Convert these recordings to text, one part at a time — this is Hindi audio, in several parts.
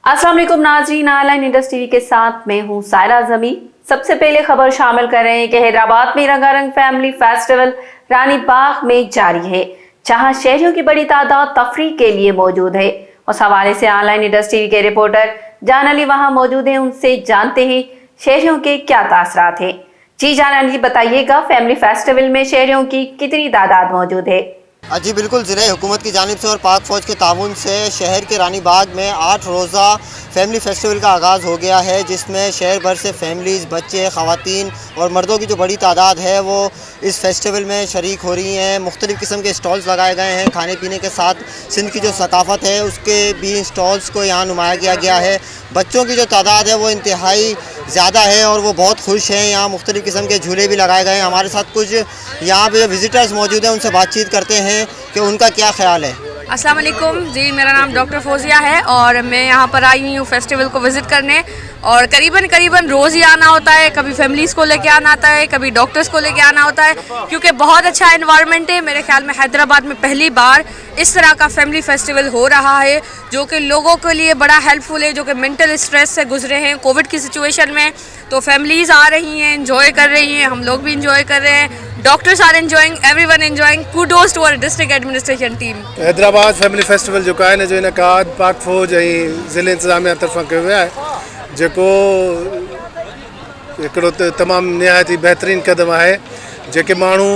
अस्सलाम वालेकुम नाज़रीन, ऑनलाइन इंडस्ट्री के साथ मैं हूं सायरा जमी। सबसे पहले खबर शामिल कर रहे हैं कि हैदराबाद में रंगारंग फैमिली फेस्टिवल रानी बाग में जारी है, जहां शहरियों की बड़ी तादाद तफरीह के लिए मौजूद है। उस हवाले से ऑनलाइन इंडस्ट्री के रिपोर्टर जान अली वहां मौजूद हैं, उनसे जानते हैं शहरियों के क्या तासरात हैं। जी जान अली, बताइएगा फैमिली फेस्टिवल में शहरियों की कितनी तादाद मौजूद है? जी बिल्कुल, ज़िले हुकूमत की जानिब से और पाक फ़ौज के ताउन से शहर के रानी बाग में 8 रोज़ा फैमिली फेस्टिवल का आगाज़ हो गया है, जिसमें शहर भर से फैमिलीज़, बच्चे, ख़वातीन और मर्दों की जो बड़ी तादाद है वो इस फेस्टिवल में शरीक हो रही हैं। मुख्तलिफ़ किस्म के स्टॉल्स लगाए गए हैं। खाने पीने के साथ सिंध की जो सकाफ़त है उसके भी स्टॉल्स को यहाँ नुमाया किया गया है। बच्चों की जो तादाद है वो इंतहाई ज़्यादा है और वो बहुत खुश हैं। यहाँ मुख्तलिफ़ किस्म के झूले भी लगाए गए हैं। हमारे साथ कुछ यहाँ पे जो विज़िटर्स मौजूद हैं उनसे बातचीत करते हैं कि उनका क्या ख्याल है। अस्सलाम वालेकुम जी, मेरा नाम डॉक्टर फौजिया है और मैं यहाँ पर आई हुई हूँ फेस्टिवल को विज़िट करने। और करीबन रोज़ ही आना होता है, कभी फैमिलीज़ को लेके आना होता है, कभी डॉक्टर्स को लेके आना होता है, क्योंकि बहुत अच्छा एनवायरनमेंट है। मेरे ख्याल में हैदराबाद में पहली बार इस तरह का फैमिली फेस्टिवल हो रहा है, जो कि लोगों के लिए बड़ा हेल्पफुल है, जो कि मेंटल स्ट्रेस से गुजरे हैं कोविड की सिचुएशन में। तो फैमिलीज़ आ रही हैं, एंजॉय कर रही हैं, हम लोग भी इंजॉय कर रहे हैं, doctors are enjoying, everyone enjoying. Kudos to our district administration team. Hyderabad family festival जो है जो इनकाद पाक फौज ज़िले इंतज़ामिया तरफ़ां कयो वियो आहे, जेको हिकिड़ो तमामु निहायत ई बहितरीन क़दम आहे। जेके माण्हू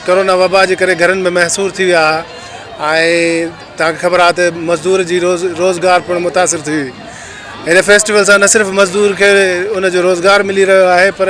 कोरोना वबा जे करे घरनि में महसूर थी विया ऐं तव्हांखे ख़बर आहे त मज़दूर जी रोज़गार पिणु मुतासिर थी हुई। हिन फेस्टिवल सां न सिर्फ़ु मज़दूर खे उनजो रोज़गार मिली रहियो आहे, पर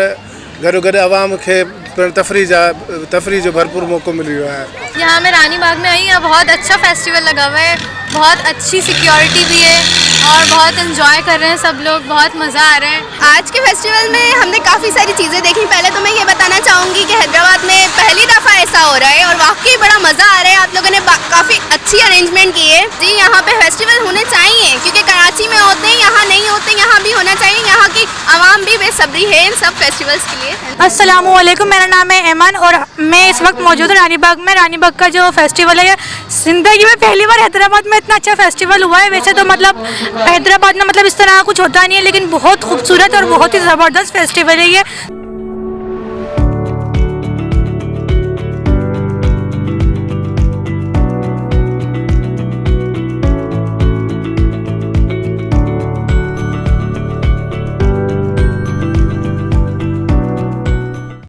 गॾो आवाम खे तफरीह जो भरपूर मौक़ो मिल रहा है। यहाँ मैं रानी बाग में आई, यहाँ बहुत अच्छा फेस्टिवल लगा हुआ है, बहुत अच्छी सिक्योरिटी भी है और बहुत एंजॉय कर रहे हैं सब लोग, बहुत मज़ा आ रहा है। आज के फेस्टिवल में हमने काफ़ी सारी चीज़ें देखी। पहले तो मैं ये बताना चाहूँगी कि हैदराबाद में पहली दफ़ा ऐसा हो रहा है और वाकई बड़ा मज़ा आ रहा है। आप लोगों ने काफ़ी अच्छी अरेंजमेंट की है जी। यहाँ पे फेस्टिवल होने चाहिए, क्योंकि कराची में होते हैं, यहाँ नहीं होते, यहाँ भी होना चाहिए। यहाँ की आवाम भी बेसब्री है इन सब फेस्टिवल्स के लिए। अस्सलाम वालेकुम, मेरा नाम है ऐमन और मैं इस वक्त मौजूद हूँ रानी बाग में। रानी बाग का जो फेस्टिवल है, ज़िंदगी में पहली बार हैदराबाद में इतना अच्छा फेस्टिवल हुआ है। वैसे तो मतलब हैदराबाद में मतलब इस तरह कुछ होता नहीं है, लेकिन बहुत खूबसूरत और बहुत ही ज़बरदस्त फेस्टिवल है ये।